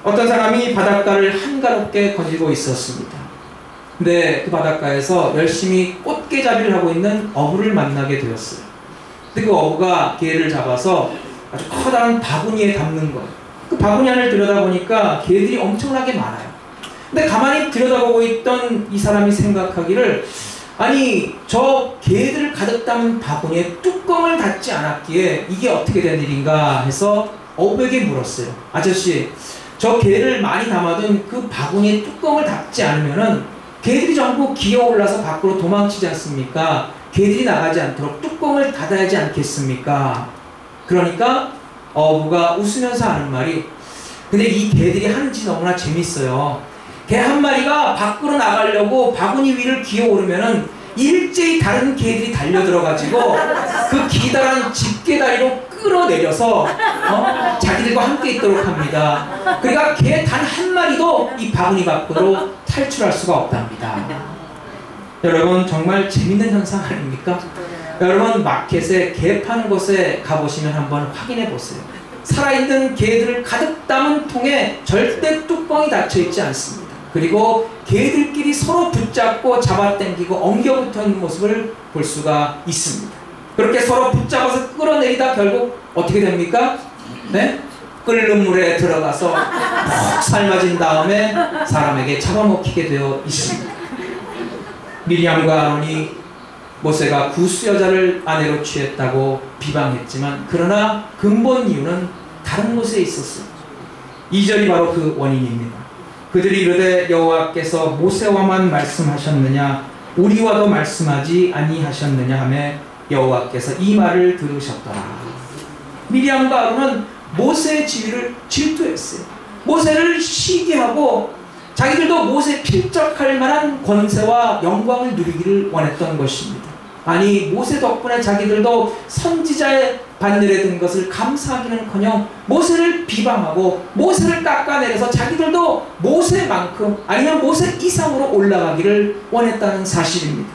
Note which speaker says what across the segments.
Speaker 1: 어떤 사람이 바닷가를 한가롭게 거닐고 있었습니다. 근데 그 바닷가에서 열심히 꽃게잡이를 하고 있는 어부를 만나게 되었어요. 근데 그 어부가 게를 잡아서 아주 커다란 바구니에 담는 거예요. 그 바구니 안을 들여다보니까 게들이 엄청나게 많아요. 근데 가만히 들여다보고 있던 이 사람이 생각하기를, 아니 저 게들을 가득 담은 바구니에 뚜껑을 닫지 않았기에 이게 어떻게 된 일인가 해서 어부에게 물었어요. 아저씨, 저 게를 많이 담아둔 그 바구니에 뚜껑을 닫지 않으면은 게들이 전부 기어올라서 밖으로 도망치지 않습니까? 게들이 나가지 않도록 뚜껑을 닫아야지 않겠습니까? 그러니까 어부가 웃으면서 하는 말이, 근데 이 개들이 하는지 너무나 재밌어요. 개 한 마리가 밖으로 나가려고 바구니 위를 기어오르면은 일제히 다른 개들이 달려들어가지고 그 기다란 집게다리로 끌어내려서 자기들과 함께 있도록 합니다. 그러니까 개 단 한 마리도 이 바구니 밖으로 탈출할 수가 없답니다. 여러분, 정말 재밌는 현상 아닙니까? 여러분, 마켓에 개 파는 곳에 가보시면 한번 확인해 보세요. 살아있는 개들을 가득 담은 통에 절대 뚜껑이 닫혀있지 않습니다. 그리고 개들끼리 서로 붙잡고 잡아당기고 엉겨붙어 있는 모습을 볼 수가 있습니다. 그렇게 서로 붙잡아서 끌어내리다 결국 어떻게 됩니까? 네? 끓는 물에 들어가서 푹 삶아진 다음에 사람에게 잡아먹히게 되어 있습니다. 미리암과 아론이 모세가 구스 여자를 아내로 취했다고 비방했지만, 그러나 근본 이유는 다른 곳에 있었어요. 2절이 바로 그 원인입니다. 그들이 이르되 여호와께서 모세와만 말씀하셨느냐 우리와도 말씀하지 아니하셨느냐 하매 여호와께서 이 말을 들으셨더라. 미리암과 아론은 모세의 지위를 질투했어요. 모세를 시기하고 자기들도 모세에 필적할 만한 권세와 영광을 누리기를 원했던 것입니다. 아니, 모세 덕분에 자기들도 선지자의 반열에 든 것을 감사하기는커녕 모세를 비방하고 모세를 깎아내려서 자기들도 모세만큼 아니면 모세 이상으로 올라가기를 원했다는 사실입니다.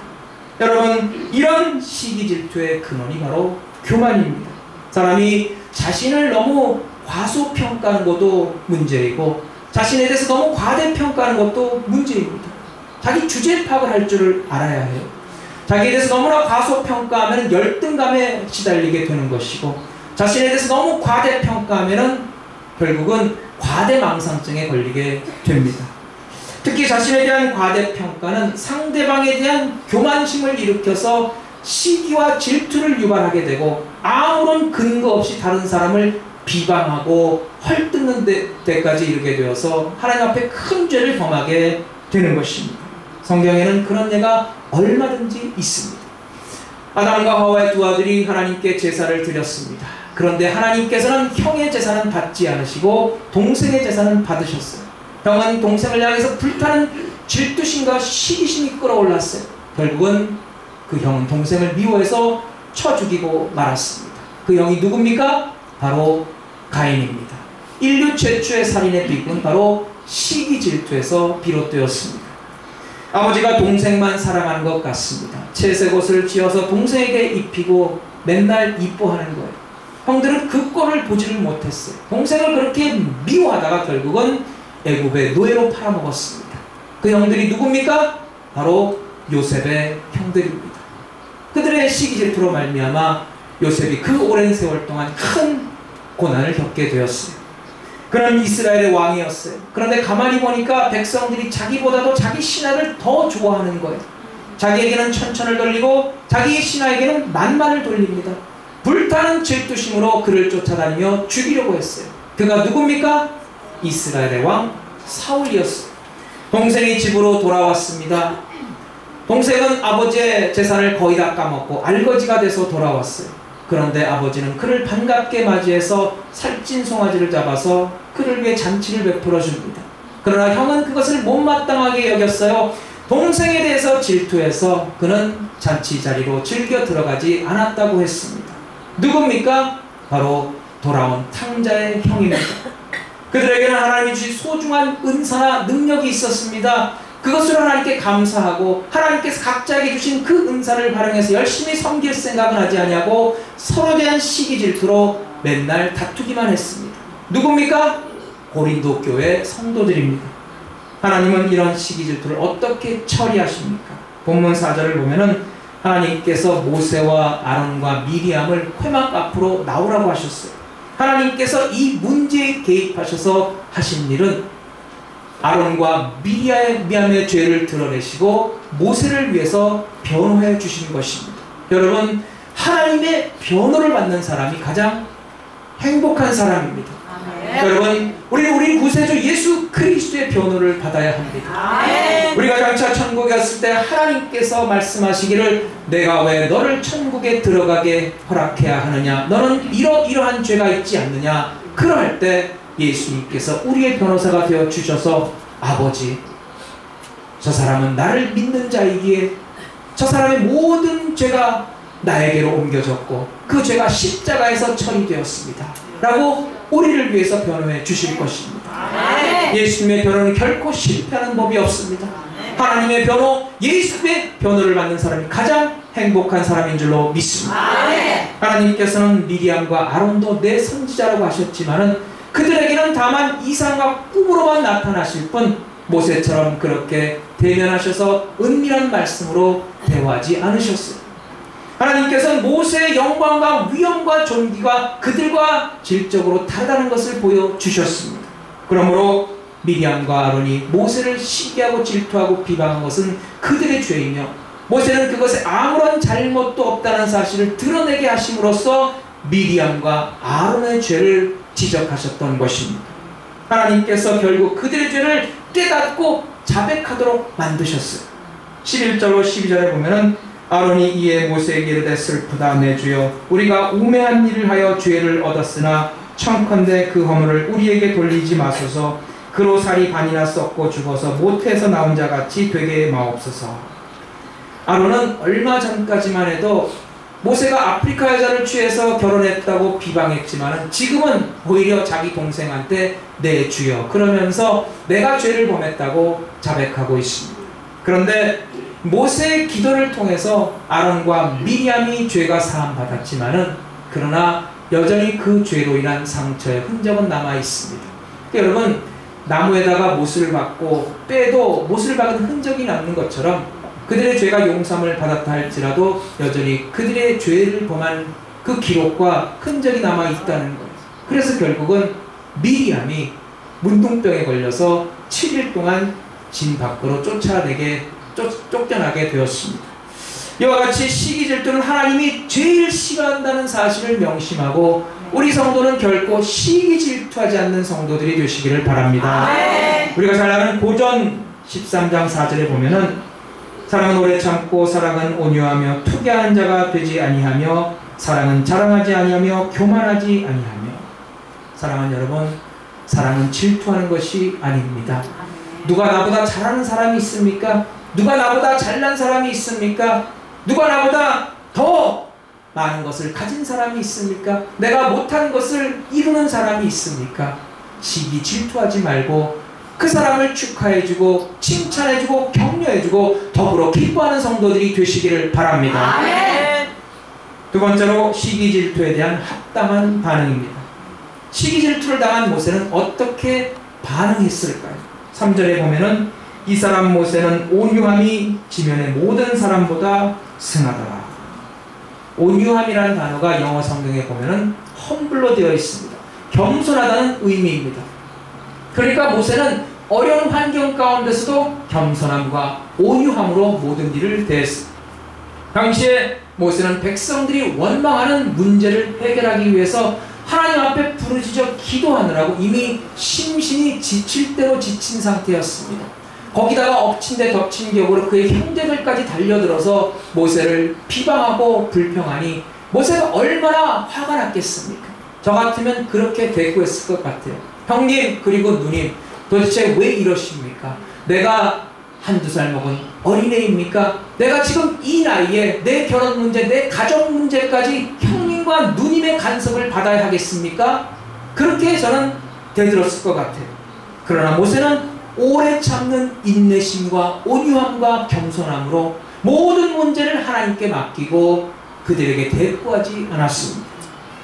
Speaker 1: 여러분, 이런 시기 질투의 근원이 바로 교만입니다. 사람이 자신을 너무 과소평가하는 것도 문제이고 자신에 대해서 너무 과대평가하는 것도 문제입니다. 자기 주제 파악을 할 줄을 알아야 해요. 자기에 대해서 너무나 과소평가하면 열등감에 시달리게 되는 것이고, 자신에 대해서 너무 과대평가하면 결국은 과대망상증에 걸리게 됩니다. 특히 자신에 대한 과대평가는 상대방에 대한 교만심을 일으켜서 시기와 질투를 유발하게 되고, 아무런 근거 없이 다른 사람을 비방하고 헐뜯는 데까지 이르게 되어서 하나님 앞에 큰 죄를 범하게 되는 것입니다. 성경에는 그런 예가 얼마든지 있습니다. 아담과 하와의 두 아들이 하나님께 제사를 드렸습니다. 그런데 하나님께서는 형의 제사는 받지 않으시고 동생의 제사는 받으셨어요. 형은 동생을 향해서 불타는 질투심과 시기심이 끌어올랐어요. 결국은 그 형은 동생을 미워해서 쳐 죽이고 말았습니다. 그 형이 누굽니까? 바로 가인입니다. 인류 최초의 살인의 비극은 바로 시기 질투에서 비롯되었습니다. 아버지가 동생만 사랑하는 것 같습니다. 채색옷을 지어서 동생에게 입히고 맨날 이뻐하는 거예요. 형들은 그 꼴을 보지를 못했어요. 동생을 그렇게 미워하다가 결국은 애굽의 노예로 팔아먹었습니다. 그 형들이 누굽니까? 바로 요셉의 형들입니다. 그들의 시기 질투로 말미암아 요셉이 그 오랜 세월 동안 큰 고난을 겪게 되었어요. 그는 이스라엘의 왕이었어요. 그런데 가만히 보니까 백성들이 자기보다도 자기 신하를 더 좋아하는 거예요. 자기에게는 천천을 돌리고 자기 신하에게는 만만을 돌립니다. 불타는 질투심으로 그를 쫓아다니며 죽이려고 했어요. 그가 누굽니까? 이스라엘의 왕 사울이었어요. 동생이 집으로 돌아왔습니다. 동생은 아버지의 재산을 거의 다 까먹고 알거지가 돼서 돌아왔어요. 그런데 아버지는 그를 반갑게 맞이해서 살찐 송아지를 잡아서 그를 위해 잔치를 베풀어 줍니다. 그러나 형은 그것을 못마땅하게 여겼어요. 동생에 대해서 질투해서 그는 잔치 자리로 즐겨 들어가지 않았다고 했습니다. 누굽니까? 바로 돌아온 탕자의 형입니다. 그들에게는 하나님이 주신 소중한 은사나 능력이 있었습니다. 그것을 하나님께 감사하고 하나님께서 각자에게 주신 그 은사를 활용해서 열심히 섬길 생각은 하지 아니하고 서로에 대한 시기 질투로 맨날 다투기만 했습니다. 누굽니까? 고린도 교회 성도들입니다. 하나님은 이런 시기 질투를 어떻게 처리하십니까? 본문 4절을 보면은 하나님께서 모세와 아론과 미리암을 회막 앞으로 나오라고 하셨어요. 하나님께서 이 문제에 개입하셔서 하신 일은 아론과 미리암의 죄를 드러내시고 모세를 위해서 변호해 주신 것입니다. 여러분, 하나님의 변호를 받는 사람이 가장 행복한 사람입니다. 여러분, 우리 구세주 예수 그리스도의 변호를 받아야 합니다. 우리가 장차 천국에 갔을 때 하나님께서 말씀하시기를 내가 왜 너를 천국에 들어가게 허락해야 하느냐, 너는 이러한 죄가 있지 않느냐. 그럴 때 예수님께서 우리의 변호사가 되어 주셔서 아버지, 저 사람은 나를 믿는 자이기에 저 사람의 모든 죄가 나에게로 옮겨졌고 그 죄가 십자가에서 처리되었습니다 라고 우리를 위해서 변호해 주실 것입니다. 예수님의 변호는 결코 실패하는 법이 없습니다. 하나님의 변호, 예수의 변호를 받는 사람이 가장 행복한 사람인 줄로 믿습니다. 하나님께서는 미리암과 아론도 내 선지자라고 하셨지만은 그들에게는 다만 이상과 꿈으로만 나타나실 뿐 모세처럼 그렇게 대면하셔서 은밀한 말씀으로 대화하지 않으셨어요. 하나님께서는 모세의 영광과 위엄과 존귀가 그들과 질적으로 다르다는 것을 보여주셨습니다. 그러므로 미리암과 아론이 모세를 시기하고 질투하고 비방한 것은 그들의 죄이며 모세는 그것에 아무런 잘못도 없다는 사실을 드러내게 하심으로써 미리암과 아론의 죄를 지적하셨던 것입니다. 하나님께서 결국 그들의 죄를 깨닫고 자백하도록 만드셨어요. 11절로 12절에 보면은 아론이 이에 모세에게 이르되 슬프다 내 주여, 우리가 우매한 일을 하여 죄를 얻었으나 청컨대 그 허물을 우리에게 돌리지 마소서. 그로 살이 반이나 썩고 죽어서 모태에서 나온 자같이 되게 마옵소서. 아론은 얼마 전까지만 해도 모세가 아프리카 여자를 취해서 결혼했다고 비방했지만 지금은 오히려 자기 동생한테 내 주여 그러면서 내가 죄를 범했다고 자백하고 있습니다. 그런데 모세의 기도를 통해서 아론과 미리암이 죄가 사함받았지만은 그러나 여전히 그 죄로 인한 상처의 흔적은 남아 있습니다. 그러니까 여러분, 나무에다가 못을 박고 빼도 못을 박은 흔적이 남는 것처럼 그들의 죄가 용서함을 받았다 할지라도 여전히 그들의 죄를 범한 그 기록과 흔적이 남아 있다는 거예요. 그래서 결국은 미리암이 문둥병에 걸려서 7일 동안 진 밖으로 쫓겨나게 되었습니다. 이와 같이 시기 질투는 하나님이 제일 싫어한다는 사실을 명심하고 우리 성도는 결코 시기 질투하지 않는 성도들이 되시기를 바랍니다. 우리가 잘 아는 고전 13장 4절에 보면은 사랑은 오래 참고 사랑은 온유하며 투기하는 자가 되지 아니하며 사랑은 자랑하지 아니하며 교만하지 아니하며. 사랑하는 여러분, 사랑은 질투하는 것이 아닙니다. 누가 나보다 잘하는 사람이 있습니까? 누가 나보다 잘난 사람이 있습니까? 누가 나보다 더 많은 것을 가진 사람이 있습니까? 내가 못한 것을 이루는 사람이 있습니까? 시기 질투하지 말고 그 사람을 축하해주고 칭찬해주고 격려해주고 더불어 기뻐하는 성도들이 되시기를 바랍니다. 두 번째로 시기 질투에 대한 합당한 반응입니다. 시기 질투를 당한 모세는 어떻게 반응했을까요? 3절에 보면은 이 사람 모세는 온유함이 지면의 모든 사람보다 승하더라. 온유함이라는 단어가 영어 성경에 보면은 험블로 되어 있습니다. 겸손하다는 의미입니다. 그러니까 모세는 어려운 환경 가운데서도 겸손함과 온유함으로 모든 일을 대했습니다. 당시에 모세는 백성들이 원망하는 문제를 해결하기 위해서 하나님 앞에 부르짖어 기도하느라고 이미 심신이 지칠 대로 지친 상태였습니다. 거기다가 엎친 데 덮친 격으로 그의 형제들까지 달려들어서 모세를 비방하고 불평하니 모세가 얼마나 화가 났겠습니까? 저 같으면 그렇게 대꾸했을 것 같아요. 형님 그리고 누님, 도대체 왜 이러십니까? 내가 한두 살 먹은 어린애입니까? 내가 지금 이 나이에 내 결혼 문제, 내 가정 문제까지 형님과 누님의 간섭을 받아야 하겠습니까? 그렇게 저는 대들었을 것 같아요. 그러나 모세는 오래 참는 인내심과 온유함과 겸손함으로 모든 문제를 하나님께 맡기고 그들에게 대꾸하지 않았습니다.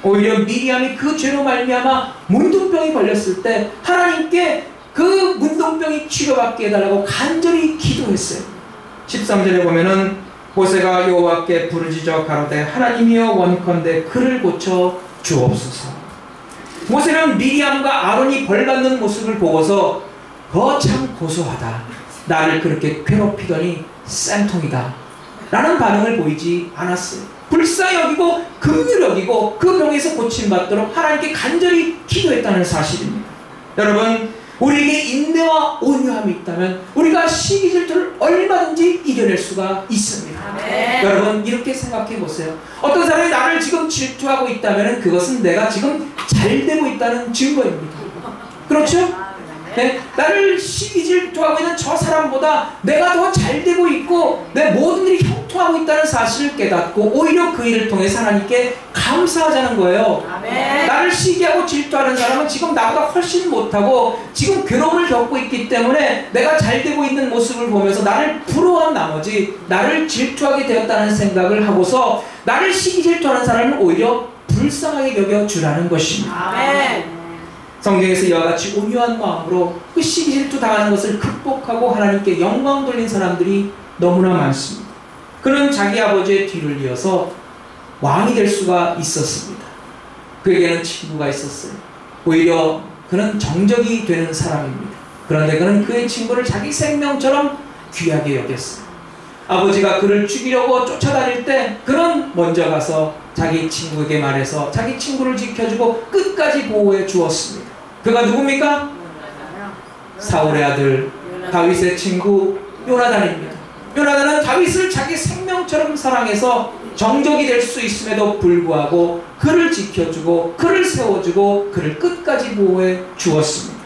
Speaker 1: 오히려 미리암이 그 죄로 말미암아 문둥병이 걸렸을 때 하나님께 그 문둥병이 치료받게 해달라고 간절히 기도했어요. 13절에 보면은 모세가 여호와께 부르짖어 가로되 하나님이여 원컨대 그를 고쳐 주옵소서. 모세는 미리암과 아론이 벌받는 모습을 보고서 거참 고소하다, 나를 그렇게 괴롭히더니 쌤통이다 라는 반응을 보이지 않았어요. 불쌍히 여기고 긍휼히 여기고 그 병에서 고침받도록 하나님께 간절히 기도했다는 사실입니다. 여러분, 우리에게 인내와 온유함이 있다면 우리가 시기 질투를 얼마든지 이겨낼 수가 있습니다.
Speaker 2: 네.
Speaker 1: 여러분, 이렇게 생각해 보세요. 어떤 사람이 나를 지금 질투하고 있다면 그것은 내가 지금 잘 되고 있다는 증거입니다. 그렇죠? 네? 나를 시기 질투하고 있는 저 사람보다 내가 더 잘 되고 있고 내 모든 일이 형통하고 있다는 사실을 깨닫고 오히려 그 일을 통해서 하나님께 감사하자는 거예요.
Speaker 2: 아멘.
Speaker 1: 나를 시기하고 질투하는 사람은 지금 나보다 훨씬 못하고 지금 괴로움을 겪고 있기 때문에 내가 잘 되고 있는 모습을 보면서 나를 부러워한 나머지 나를 질투하게 되었다는 생각을 하고서 나를 시기 질투하는 사람은 오히려 불쌍하게 여겨주라는 것입니다.
Speaker 2: 아멘.
Speaker 1: 성경에서 이와 같이 온유한 마음으로 그 시기 질투 당하는 것을 극복하고 하나님께 영광 돌린 사람들이 너무나 많습니다. 그는 자기 아버지의 뒤를 이어서 왕이 될 수가 있었습니다. 그에게는 친구가 있었어요. 오히려 그는 정적이 되는 사람입니다. 그런데 그는 그의 친구를 자기 생명처럼 귀하게 여겼어요. 아버지가 그를 죽이려고 쫓아다닐 때 그는 먼저 가서 자기 친구에게 말해서 자기 친구를 지켜주고 끝까지 보호해 주었습니다. 그가 누굽니까? 사울의 아들 다윗의 친구 요나단입니다. 요나단은 다윗을 자기 생명처럼 사랑해서 정적이 될 수 있음에도 불구하고 그를 지켜주고 그를 세워주고 그를 끝까지 보호해 주었습니다.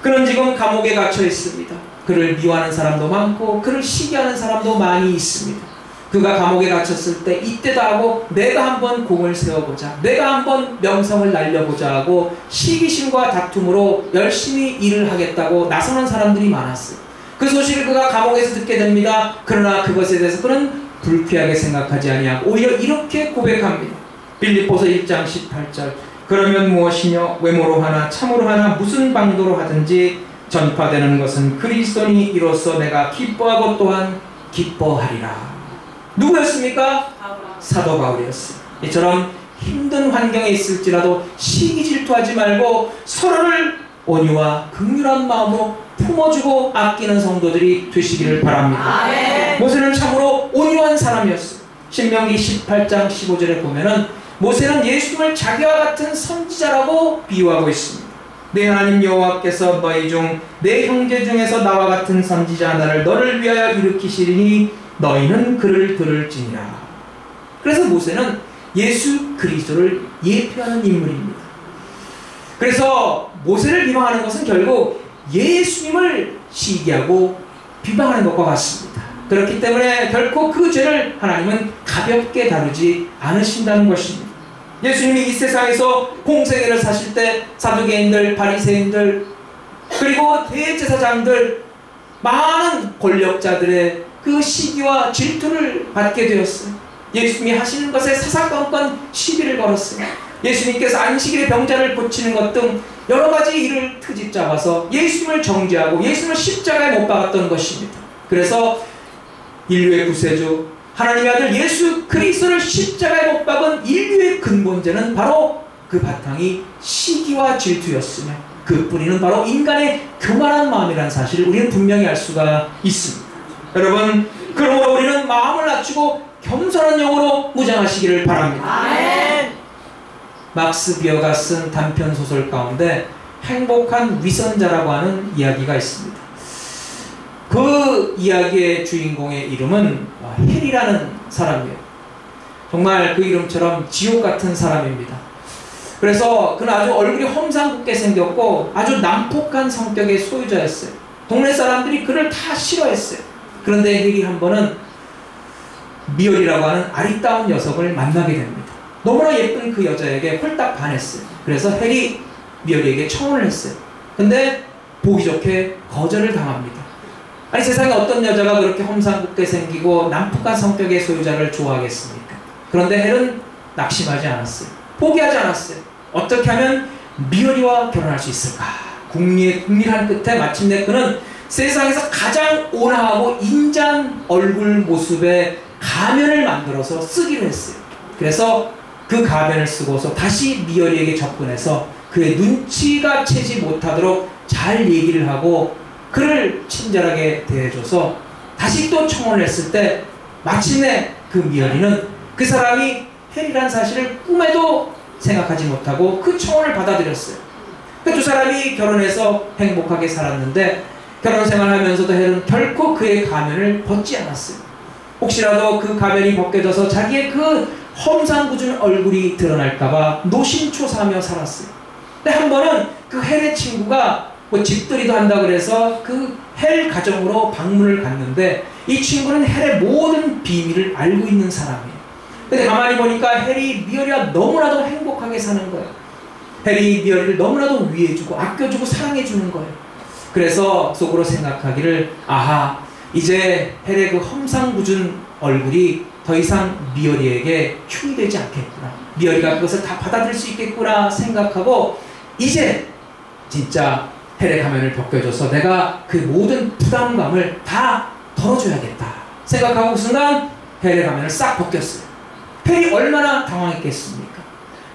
Speaker 1: 그는 지금 감옥에 갇혀 있습니다. 그를 미워하는 사람도 많고 그를 시기하는 사람도 많이 있습니다. 그가 감옥에 갇혔을 때 이때다 하고 내가 한번 공을 세워보자, 내가 한번 명성을 날려보자 하고 시기심과 다툼으로 열심히 일을 하겠다고 나서는 사람들이 많았어요. 그 소식을 그가 감옥에서 듣게 됩니다. 그러나 그것에 대해서 그는 불쾌하게 생각하지 아니하고 오히려 이렇게 고백합니다. 빌립보서 1장 18절 그러면 무엇이뇨 외모로 하나 참으로 하나 무슨 방도로 하든지 전파되는 것은 그리스도니 이로써 내가 기뻐하고 또한 기뻐하리라. 누구였습니까? 사도 바울이었어요. 이처럼 힘든 환경에 있을지라도 시기 질투하지 말고 서로를 온유와 긍휼한 마음으로 품어주고 아끼는 성도들이 되시기를 바랍니다.
Speaker 2: 아멘.
Speaker 1: 모세는 참으로 온유한 사람이었어요. 신명기 18장 15절에 보면은 모세는 예수님을 자기와 같은 선지자라고 비유하고 있습니다. 내 하나님 여호와께서 너희 중 내 형제 중에서 나와 같은 선지자 하나를 너를 위하여 일으키시리니 너희는 그를 들을지니라. 그래서 모세는 예수 그리스도를 예표하는 인물입니다. 그래서 모세를 비방하는 것은 결국 예수님을 시기하고 비방하는 것과 같습니다. 그렇기 때문에 결코 그 죄를 하나님은 가볍게 다루지 않으신다는 것입니다. 예수님이 이 세상에서 공생애를 사실 때 사두개인들, 바리새인들 그리고 대제사장들 많은 권력자들의 그 시기와 질투를 받게 되었어요. 예수님이 하시는 것에 사사건건 시비를 걸었어요. 예수님께서 안식일에 병자를 고치는 것 등 여러 가지 일을 트집 잡아서 예수님을 정죄하고 예수님을 십자가에 못 박았던 것입니다. 그래서 인류의 구세주 하나님의 아들 예수 그리스도를 십자가에 못 박은 인류의 근본제는 바로 그 바탕이 시기와 질투였으며 그 뿌리는 바로 인간의 교만한 마음이라는 사실을 우리는 분명히 알 수가 있습니다. 여러분, 그러므로 우리는 마음을 낮추고 겸손한 영으로 무장하시기를 바랍니다.
Speaker 2: 아멘.
Speaker 1: 막스 비어가 쓴 단편 소설 가운데 행복한 위선자라고 하는 이야기가 있습니다. 그 이야기의 주인공의 이름은 헬이라는 사람이에요. 정말 그 이름처럼 지옥 같은 사람입니다. 그래서 그는 아주 얼굴이 험상궂게 생겼고 아주 난폭한 성격의 소유자였어요. 동네 사람들이 그를 다 싫어했어요. 그런데 헬이 한 번은 미열이라고 하는 아리따운 녀석을 만나게 됩니다. 너무나 예쁜 그 여자에게 홀딱 반했어요. 그래서 헬이 미열이에게 청혼을 했어요. 근데 보기 좋게 거절을 당합니다. 아니 세상에 어떤 여자가 그렇게 험상궂게 생기고 난폭한 성격의 소유자를 좋아하겠습니까? 그런데 헬은 낙심하지 않았어요. 포기하지 않았어요. 어떻게 하면 미어리와 결혼할 수 있을까? 궁리한 끝에 마침내 그는 세상에서 가장 온화하고 인자한 얼굴 모습의 가면을 만들어서 쓰기로 했어요. 그래서 그 가면을 쓰고서 다시 미어리에게 접근해서 그의 눈치가 채지 못하도록 잘 얘기를 하고 그를 친절하게 대해줘서 다시 또 청혼을 했을 때 마침내 그 미어리는 그 사람이 헬이라는 사실을 꿈에도 생각하지 못하고 그 청혼을 받아들였어요. 그 두 사람이 결혼해서 행복하게 살았는데 결혼 생활하면서도 헬은 결코 그의 가면을 벗지 않았어요. 혹시라도 그 가면이 벗겨져서 자기의 그 험상궂은 얼굴이 드러날까봐 노심초사하며 살았어요. 근데 한 번은 그 헬의 친구가 뭐 집들이도 한다 그래서 그 헬 가정으로 방문을 갔는데 이 친구는 헬의 모든 비밀을 알고 있는 사람이에요. 근데 가만히 보니까 헬이 미어리와 너무나도 행복하게 사는 거예요. 헬이 미어리를 너무나도 위해주고 아껴주고 사랑해주는 거예요. 그래서 속으로 생각하기를 아하 이제 헬의 그 험상궂은 얼굴이 더 이상 미어리에게 흉이 되지 않겠구나. 미어리가 그것을 다 받아들일 수 있겠구나 생각하고 이제 진짜 헬의 가면을 벗겨줘서 내가 그 모든 부담감을 다 덜어줘야겠다 생각하고 그 순간 헬의 가면을 싹 벗겼어요. 헬이 얼마나 당황했겠습니까?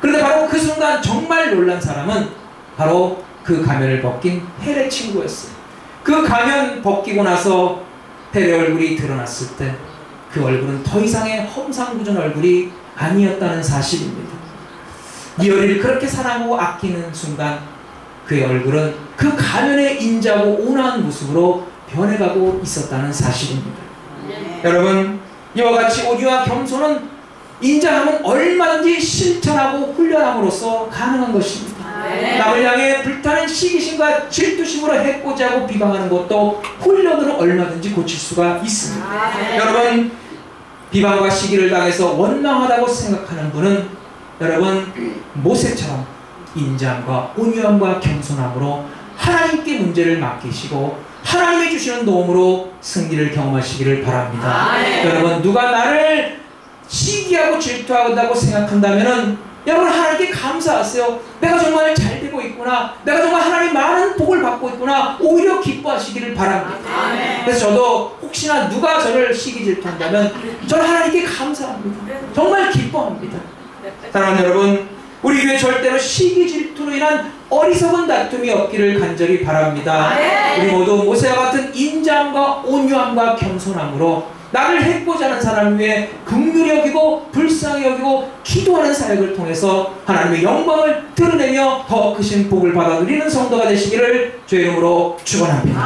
Speaker 1: 그런데 바로 그 순간 정말 놀란 사람은 바로 그 가면을 벗긴 헬의 친구였어요. 그 가면 벗기고 나서 헬의 얼굴이 드러났을 때 그 얼굴은 더 이상의 험상궂은 얼굴이 아니었다는 사실입니다. 미어리를 그렇게 사랑하고 아끼는 순간 그의 얼굴은 그 가면의 인자고 온화한 모습으로 변해가고 있었다는 사실입니다. 여러분 이와 같이 온유와 겸손은 인자함은 얼마든지 실천하고 훈련함으로써 가능한 것입니다. 남을 향해 불타는 시기심과 질투심으로 해코지하고 비방하는 것도 훈련으로 얼마든지 고칠 수가 있습니다. 여러분 비방과 시기를 당해서 원망하다고 생각하는 분은 여러분 모세처럼 인자함과 온유함과 겸손함으로 하나님께 문제를 맡기시고 하나님이 주시는 도움으로 승리를 경험하시기를 바랍니다. 여러분 누가 나를 시기하고 질투한다고 생각한다면 여러분 하나님께 감사하세요. 내가 정말 잘 되고 있구나. 내가 정말 하나님 많은 복을 받고 있구나. 오히려 기뻐하시기를 바랍니다. 그래서 저도 혹시나 누가 저를 시기 질투한다면 저는 하나님께 감사합니다. 정말 기뻐합니다. 사랑하는 여러분 우리 교회 절대로 시기 질투로 인한 어리석은 다툼이 없기를 간절히 바랍니다. 우리 모두 모세와 같은 인자함과 온유함과 겸손함으로 나를 해코지 하는 사람 위해 긍휼히 여기고 불쌍히 여기고 기도하는 사역을 통해서 하나님의 영광을 드러내며 더 크신 복을 받아 누리는 성도가 되시기를 주의 이름으로 축원합니다.